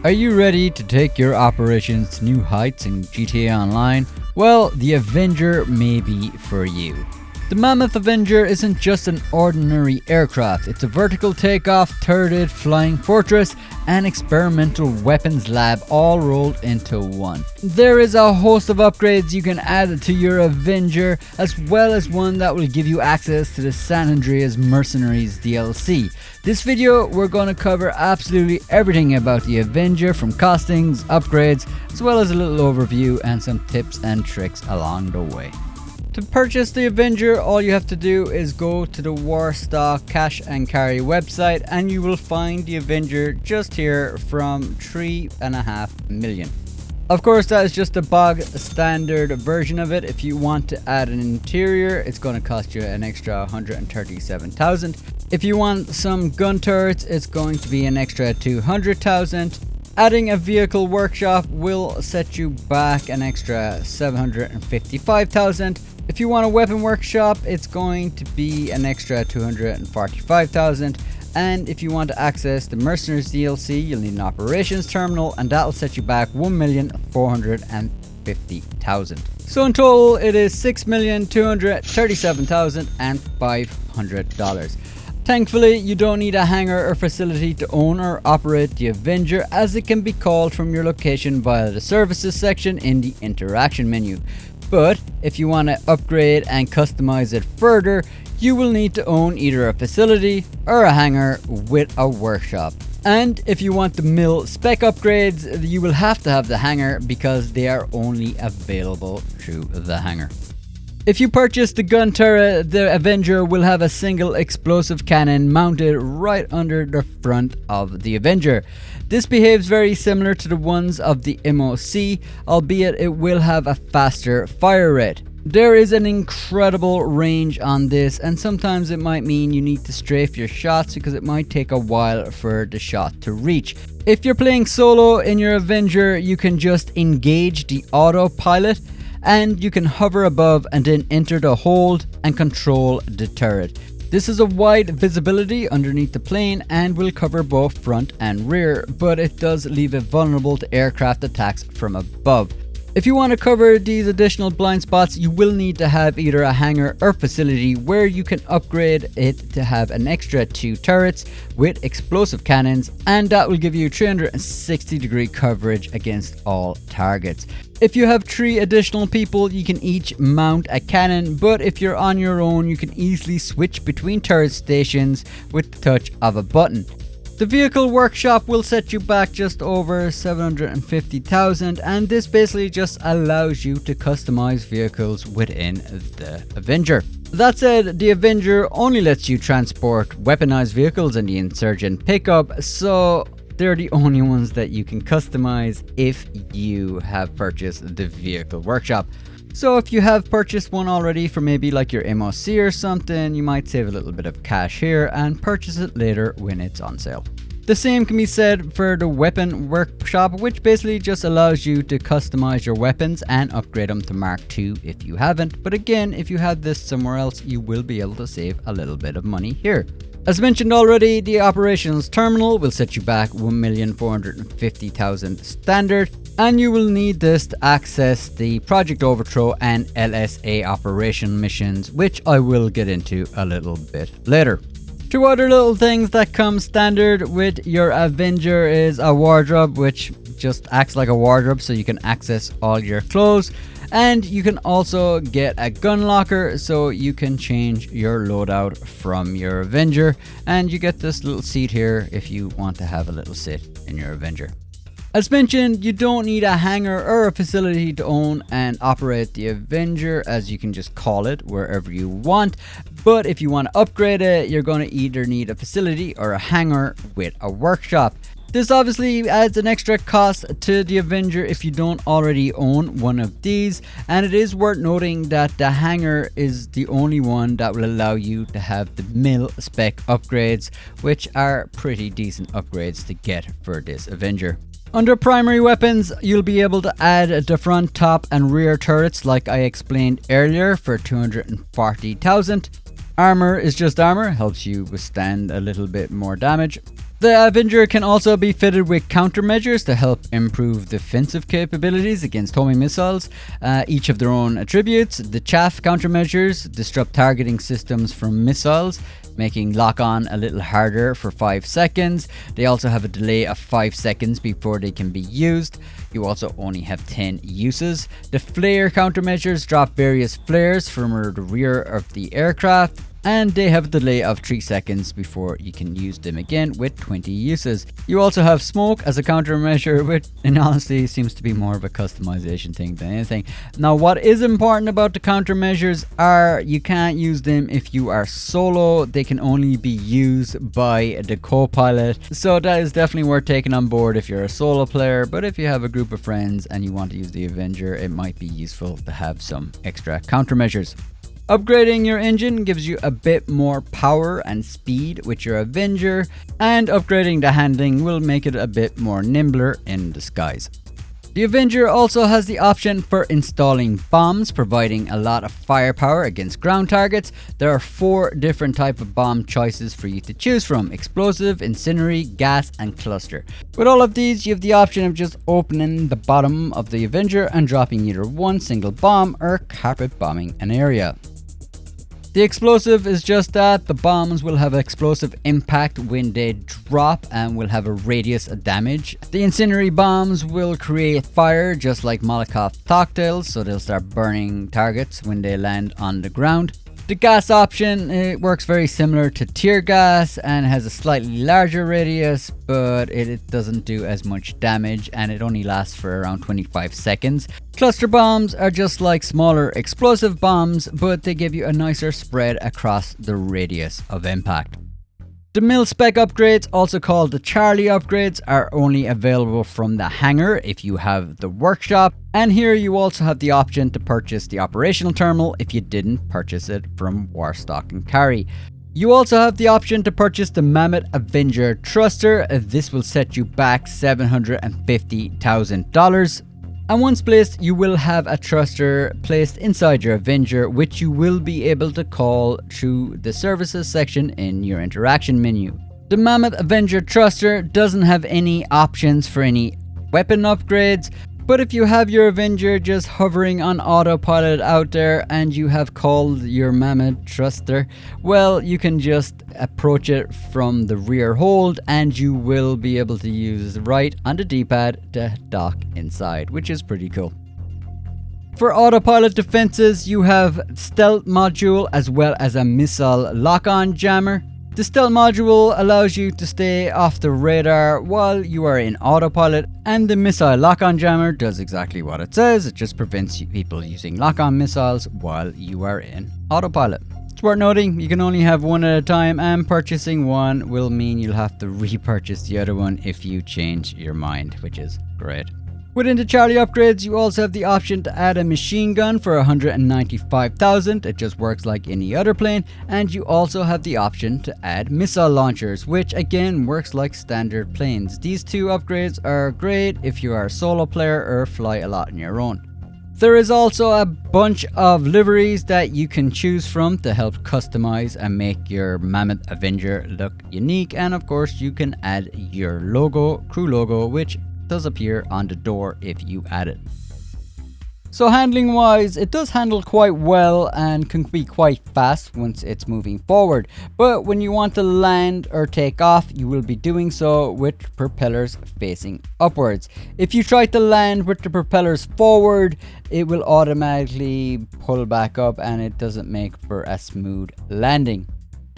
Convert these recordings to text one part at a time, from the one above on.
Are you ready to take your operations to new heights in GTA Online? Well, the Avenger may be for you. The Mammoth Avenger isn't just an ordinary aircraft, it's a vertical takeoff, turreted flying fortress and experimental weapons lab all rolled into one. There is a host of upgrades you can add to your Avenger, as well as one that will give you access to the San Andreas Mercenaries DLC. This video we're going to cover absolutely everything about the Avenger, from costings, upgrades, as well as a little overview and some tips and tricks along the way. To purchase the Avenger, all you have to do is go to the Warstock Cash and Carry website and you will find the Avenger just here from 3.5 million. Of course, that is just the bog standard version of it. If you want to add an interior, it's going to cost you an extra 137,000. If you want some gun turrets, it's going to be an extra 200,000. Adding a vehicle workshop will set you back an extra 755,000. If you want a weapon workshop, it's going to be an extra 245,000. And if you want to access the Mercenaries DLC, you'll need an Operations Terminal, and that'll set you back 1,450,000. So in total, it is $6,237,500. Thankfully, you don't need a hangar or facility to own or operate the Avenger, as it can be called from your location via the services section in the interaction menu. But if you want to upgrade and customize it further, you will need to own either a facility or a hangar with a workshop. And if you want the mill spec upgrades, you will have to have the hangar because they are only available through the hangar. If you purchase the gun turret, the Avenger will have a single explosive cannon mounted right under the front of the Avenger. This behaves very similar to the ones of the MOC, albeit it will have a faster fire rate. There is an incredible range on this, and sometimes it might mean you need to strafe your shots because it might take a while for the shot to reach. If you're playing solo in your Avenger, you can just engage the autopilot and you can hover above and then enter the hold and control the turret. This is a wide visibility underneath the plane and will cover both front and rear, but it does leave it vulnerable to aircraft attacks from above. If you want to cover these additional blind spots, you will need to have either a hangar or facility where you can upgrade it to have an extra 2 turrets with explosive cannons, and that will give you 360-degree coverage against all targets. If you have 3 additional people, you can each mount a cannon, but if you're on your own, you can easily switch between turret stations with the touch of a button. The vehicle workshop will set you back just over 750,000, and this basically just allows you to customize vehicles within the Avenger. That said, the Avenger only lets you transport weaponized vehicles in the Insurgent pickup, so they're the only ones that you can customize if you have purchased the vehicle workshop. So if you have purchased one already for maybe like your MOC or something, you might save a little bit of cash here and purchase it later when it's on sale. The same can be said for the weapon workshop, which basically just allows you to customize your weapons and upgrade them to Mark II if you haven't. But again, if you have this somewhere else, you will be able to save a little bit of money here. As mentioned already, the Operations Terminal will set you back 1,450,000 standard, and you will need this to access the Project Overthrow and LSA Operation missions, which I will get into a little bit later. 2 other little things that come standard with your Avenger is a wardrobe, which just acts like a wardrobe so you can access all your clothes. And you can also get a gun locker so you can change your loadout from your Avenger. And you get this little seat here if you want to have a little sit in your Avenger. As mentioned, you don't need a hangar or a facility to own and operate the Avenger, as you can just call it wherever you want. But if you want to upgrade it, you're going to either need a facility or a hangar with a workshop. This obviously adds an extra cost to the Avenger if you don't already own one of these, and it is worth noting that the hangar is the only one that will allow you to have the mill spec upgrades, which are pretty decent upgrades to get for this Avenger. Under primary weapons, you'll be able to add the front, top and rear turrets like I explained earlier for 240,000. Armor is just armor, helps you withstand a little bit more damage. The Avenger can also be fitted with countermeasures to help improve defensive capabilities against homing missiles, each of their own attributes. The chaff countermeasures disrupt targeting systems from missiles, making lock-on a little harder for 5 seconds. They also have a delay of 5 seconds before they can be used. You also only have 10 uses. The flare countermeasures drop various flares from the rear of the aircraft, and they have a delay of 3 seconds before you can use them again with 20 uses. You also have smoke as a countermeasure, which in honesty seems to be more of a customization thing than anything. Now, what is important about the countermeasures are you can't use them if you are solo. They can only be used by the co-pilot, so that is definitely worth taking on board if you're a solo player. But if you have a group of friends and you want to use the Avenger, it might be useful to have some extra countermeasures. Upgrading your engine gives you a bit more power and speed with your Avenger, and upgrading the handling will make it a bit more nimbler in the skies. The Avenger also has the option for installing bombs, providing a lot of firepower against ground targets. There are 4 different types of bomb choices for you to choose from: explosive, incendiary, gas, and cluster. With all of these, you have the option of just opening the bottom of the Avenger and dropping either one single bomb or carpet bombing an area. The explosive is just that. The bombs will have explosive impact when they drop and will have a radius of damage. The incendiary bombs will create fire just like Molotov cocktails, so they'll start burning targets when they land on the ground. The gas option, it works very similar to tear gas and has a slightly larger radius, but it doesn't do as much damage and it only lasts for around 25 seconds. Cluster bombs are just like smaller explosive bombs, but they give you a nicer spread across the radius of impact. The mil-spec upgrades, also called the Charlie upgrades, are only available from the hangar if you have the workshop, and here you also have the option to purchase the operational terminal if you didn't purchase it from Warstock and Carry. You also have the option to purchase the Mammoth Avenger Thruster. This will set you back $750,000. And once placed, you will have a thruster placed inside your Avenger, which you will be able to call through the services section in your interaction menu. The Mammoth Avenger Thruster doesn't have any options for any weapon upgrades, but if you have your Avenger just hovering on autopilot out there and you have called your Mammoth Thruster, well, you can just approach it from the rear hold and you will be able to use right on the D-pad to dock inside, which is pretty cool. For Autopilot Defenses, you have Stealth Module as well as a Missile Lock-On Jammer. The stealth module allows you to stay off the radar while you are in autopilot, and the missile lock-on jammer does exactly what it says. It just prevents people using lock-on missiles while you are in autopilot. It's worth noting you can only have one at a time, and purchasing one will mean you'll have to repurchase the other one if you change your mind, which is great. Within the Charlie upgrades, you also have the option to add a machine gun for $195,000. It just works like any other plane. And you also have the option to add missile launchers, which again works like standard planes. These 2 upgrades are great if you are a solo player or fly a lot on your own. There is also a bunch of liveries that you can choose from to help customize and make your Mammoth Avenger look unique. And of course, you can add your logo, crew logo, which does appear on the door if you add it. So handling wise, it does handle quite well and can be quite fast once it's moving forward. But when you want to land or take off, you will be doing so with propellers facing upwards. If you try to land with the propellers forward, it will automatically pull back up and it doesn't make for a smooth landing.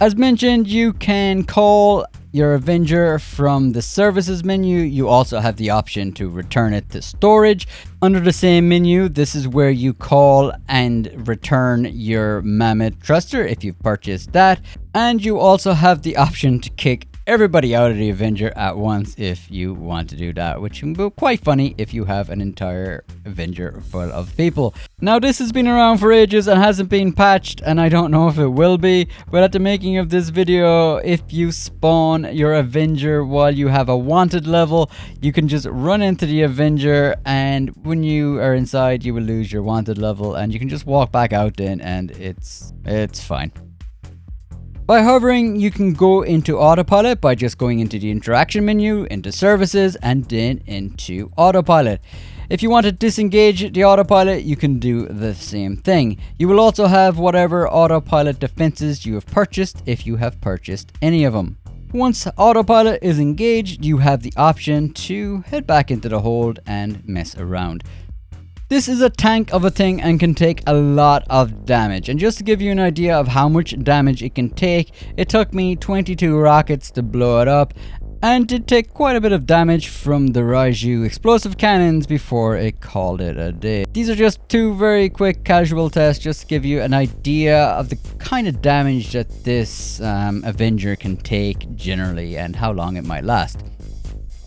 As mentioned, you can call your Avenger from the services menu. You also have the option to return it to storage. Under the same menu, this is where you call and return your Mammoth Thruster if you've purchased that. And you also have the option to kick everybody out of the Avenger at once if you want to do that, which can be quite funny if you have an entire Avenger full of people. Now, this has been around for ages and hasn't been patched, and I don't know if it will be, but at the making of this video, if you spawn your Avenger while you have a wanted level, you can just run into the Avenger, and when you are inside, you will lose your wanted level, and you can just walk back out then, and it's fine. By hovering, you can go into Autopilot by just going into the interaction menu, into services, and then into Autopilot. If you want to disengage the Autopilot, you can do the same thing. You will also have whatever Autopilot defenses you have purchased if you have purchased any of them. Once Autopilot is engaged, you have the option to head back into the hold and mess around. This is a tank of a thing and can take a lot of damage, and just to give you an idea of how much damage it can take, it took me 22 rockets to blow it up, and did take quite a bit of damage from the Raiju explosive cannons before it called it a day. These are just two very quick casual tests just to give you an idea of the kind of damage that this Avenger can take generally and how long it might last.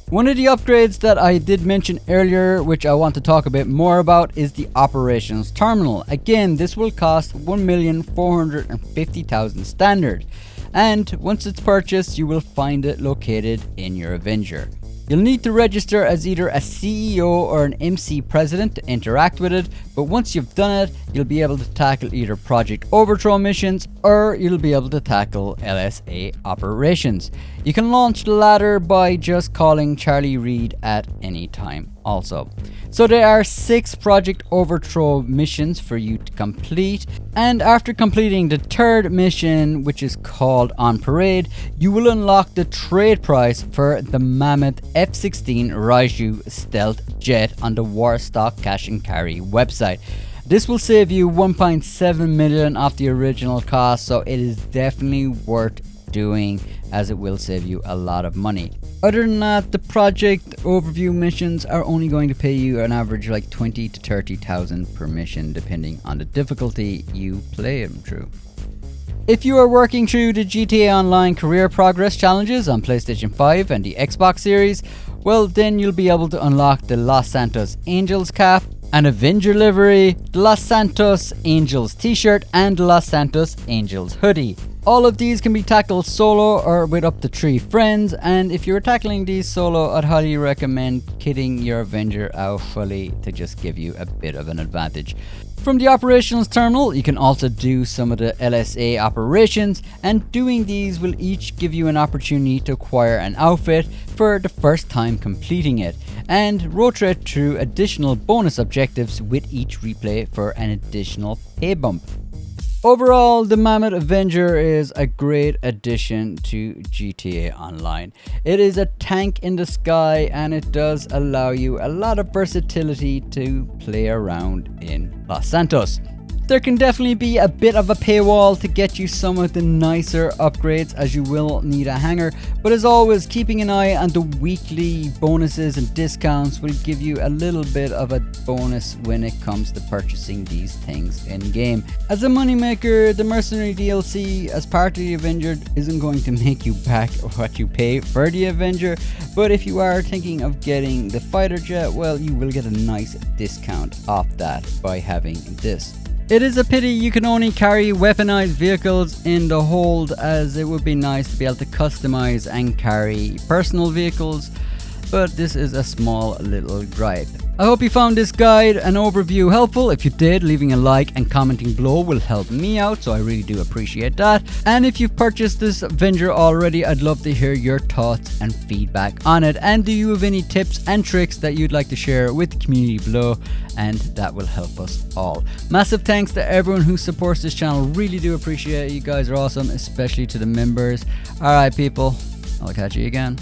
One of the upgrades that I did mention earlier, which I want to talk a bit more about, is the Operations Terminal. Again, this will cost 1,450,000 standard, and once it's purchased, you will find it located in your Avenger. You'll need to register as either a CEO or an MC president to interact with it, but once you've done it, you'll be able to tackle either Project Overthrow missions or you'll be able to tackle LSA Operations. You can launch the latter by just calling Charlie Reed at any time also. So there are 6 Project Overthrow missions for you to complete, and after completing the 3rd mission, which is called On Parade, you will unlock the trade price for the Mammoth F-16 Raiju stealth jet on the Warstock Cash and Carry website. This will save you 1.7 million off the original cost, so it is definitely worth doing, as it will save you a lot of money. Other than that, the project overview missions are only going to pay you an average like 20 to 30,000 per mission, depending on the difficulty you play them through. If you are working through the GTA Online Career Progress Challenges on PlayStation 5 and the Xbox Series, well then you'll be able to unlock the Los Santos Angels cap, an Avenger livery, the Los Santos Angels t-shirt, and the Los Santos Angels hoodie. All of these can be tackled solo or with up to 3 friends, and if you're tackling these solo, I'd highly recommend kitting your Avenger out fully to just give you a bit of an advantage. From the Operations Terminal, you can also do some of the LSA operations, and doing these will each give you an opportunity to acquire an outfit for the first time completing it, and rotate through additional bonus objectives with each replay for an additional pay bump. Overall, the Mammoth Avenger is a great addition to GTA Online. It is a tank in the sky, and it does allow you a lot of versatility to play around in Los Santos. There can definitely be a bit of a paywall to get you some of the nicer upgrades, as you will need a hangar, but as always, keeping an eye on the weekly bonuses and discounts will give you a little bit of a bonus when it comes to purchasing these things in game. As a moneymaker, the Mercenary DLC as part of the Avenger isn't going to make you back what you pay for the Avenger, but if you are thinking of getting the fighter jet, well, you will get a nice discount off that by having this. It is a pity you can only carry weaponized vehicles in the hold, as it would be nice to be able to customize and carry personal vehicles, but this is a small little gripe. I hope you found this guide and overview helpful. If you did, leaving a like and commenting below will help me out, so I really do appreciate that. And if you've purchased this Avenger already, I'd love to hear your thoughts and feedback on it. And do you have any tips and tricks that you'd like to share with the community below? And that will help us all. Massive thanks to everyone who supports this channel. Really do appreciate it. You guys are awesome, especially to the members. Alright people, I'll catch you again.